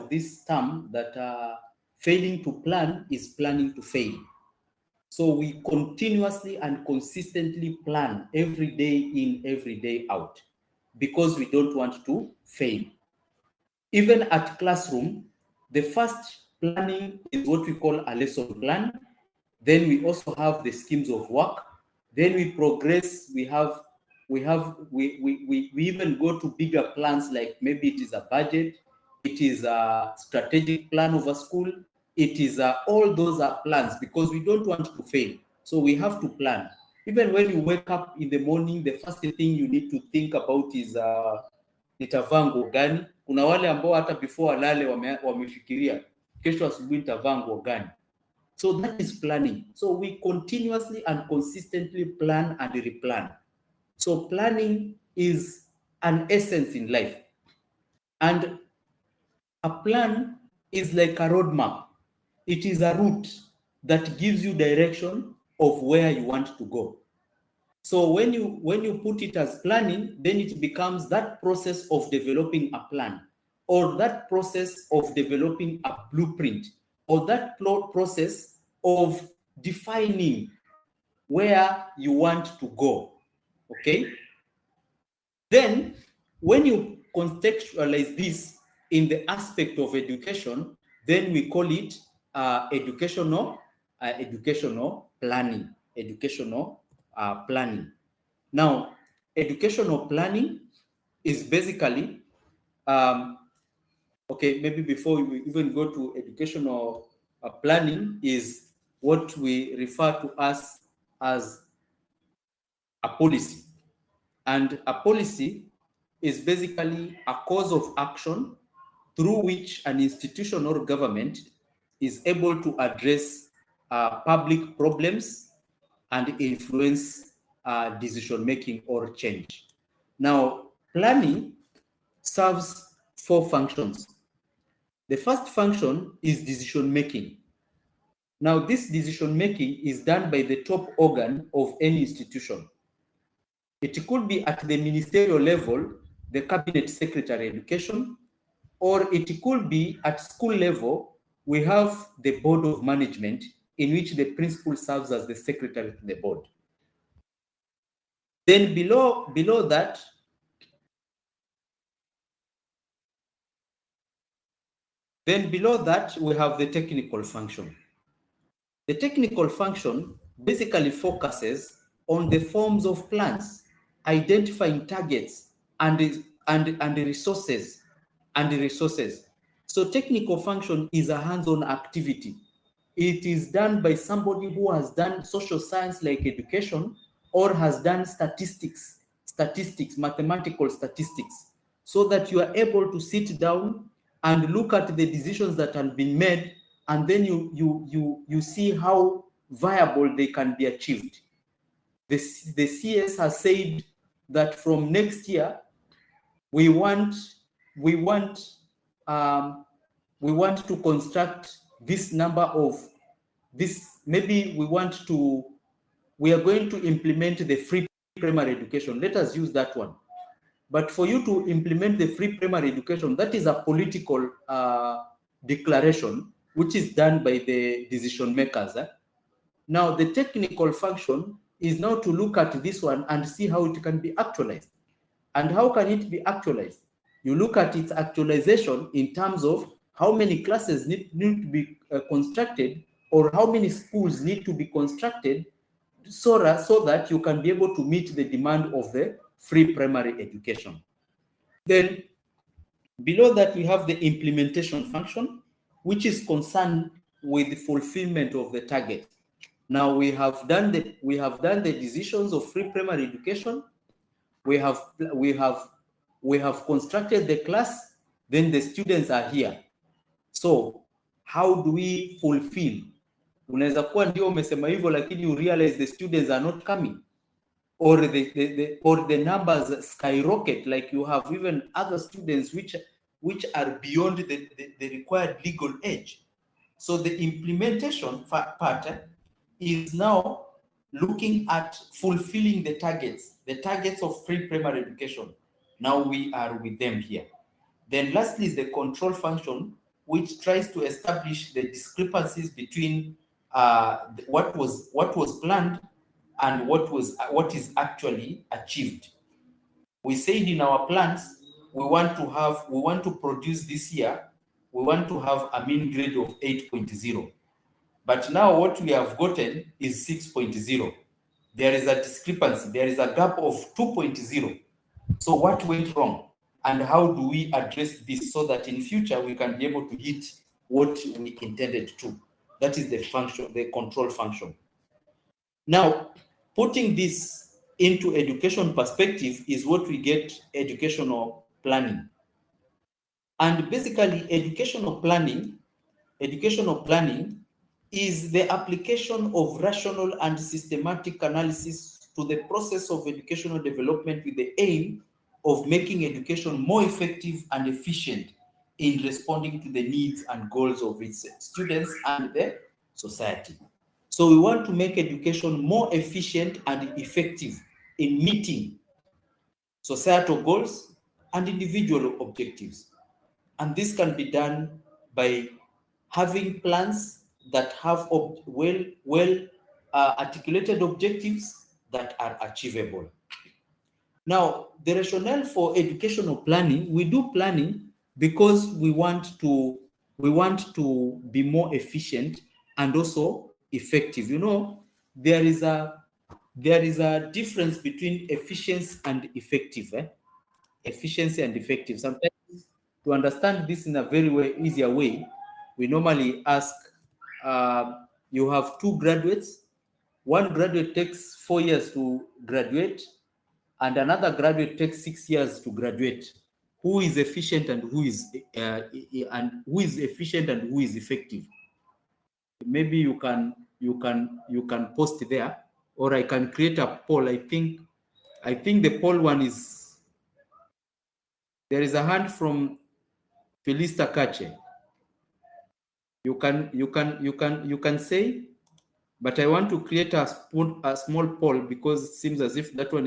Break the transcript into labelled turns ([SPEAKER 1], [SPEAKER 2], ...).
[SPEAKER 1] of this term that failing to plan is planning to fail. So we continuously and consistently plan every day in, every day out, because we don't want to fail. Even at classroom, the first planning is what we call a lesson plan. Then we also have the schemes of work. Then we progress. We even go to bigger plans, like maybe it is a budget, it is a strategic plan of a school. It is all those are plans, because we don't want to fail. So we have to plan. Even when you wake up in the morning, the first thing you need to think about is nitavaa nguo gani. Kuna wale ambao hata before walale wamefikiria kesho asubuhi nitavaa nguo gani. So that is planning. So we continuously and consistently plan and replan. So planning is an essence in life. And a plan is like a roadmap. It is a route that gives you direction of where you want to go. So when you put it as planning, then it becomes that process of developing a plan, or that process of developing a blueprint, or that process of defining where you want to go. Okay? Then when you contextualize this in the aspect of education, then we call it educational planning. Planning. Now, educational planning is basically, okay, maybe before we even go to educational planning, is what we refer to as a policy. And a policy is basically a cause of action through which an institution or government is able to address public problems and influence decision-making or change. Now, planning serves 4 functions. The first function is decision-making. Now, this decision-making is done by the top organ of any institution. It could be at the ministerial level, the Cabinet Secretary Education, or it could be at school level. We have the Board of Management, in which the principal serves as the secretary to the board. Then below that, we have the technical function. The technical function basically focuses on the forms of plans, identifying targets and resources. So technical function is a hands-on activity. It is done by somebody who has done social science like education, or has done statistics, mathematical statistics, so that you are able to sit down and look at the decisions that have been made, and then you see how viable they can be achieved. The CS has said that from next year, we want to construct this number of this. Maybe we are going to implement the free primary education. Let us use that one. But for you to implement the free primary education, that is a political declaration, which is done by the decision makers. Now, the technical function is now to look at this one and see how it can be actualized. And how can it be actualized? You look at its actualization in terms of how many classes need to be constructed, or how many schools need to be constructed, so that you can be able to meet the demand of the free primary education. Then below that, we have the implementation function, which is concerned with the fulfillment of the target. Now, we have done the decisions of free primary education. We have constructed the class. Then the students are here. So how do we fulfill? Unaweza kuwa ndio umesema hivyo, lakini you realize the students are not coming, or the numbers skyrocket, like you have even other students which are beyond the required legal age. So the implementation part is now looking at fulfilling the targets of free primary education. Now we are with them here. Then lastly is the control function, which tries to establish the discrepancies between what was planned and what is actually achieved. We said in our plans we want to produce this year, we want to have a mean grade of 8.0. But now what we have gotten is 6.0. There is a discrepancy, there is a gap of 2.0. So what went wrong? And how do we address this so that in future we can be able to hit what we intended to? That is the function, the control function. Now, putting this into education perspective is what we get educational planning. And basically, educational planning is the application of rational and systematic analysis to the process of educational development with the aim of making education more effective and efficient in responding to the needs and goals of its students and the society. So we want to make education more efficient and effective in meeting societal goals and individual objectives. And this can be done by having plans that have articulated objectives that are achievable. Now, the rationale for educational planning, we do planning because we want to be more efficient and also effective. You know, there is a difference between efficiency and effective. Efficiency and effective. Sometimes, to understand this in a very easier way, we normally ask, you have two graduates. One graduate takes 4 years to graduate, and another graduate takes 6 years to graduate. Who is efficient and who is efficient and who is effective? Maybe you can post there, or I can create a poll. I think the poll one is, there is a hand from Felista Kache. You can say, but I want to create a small poll because it seems as if that one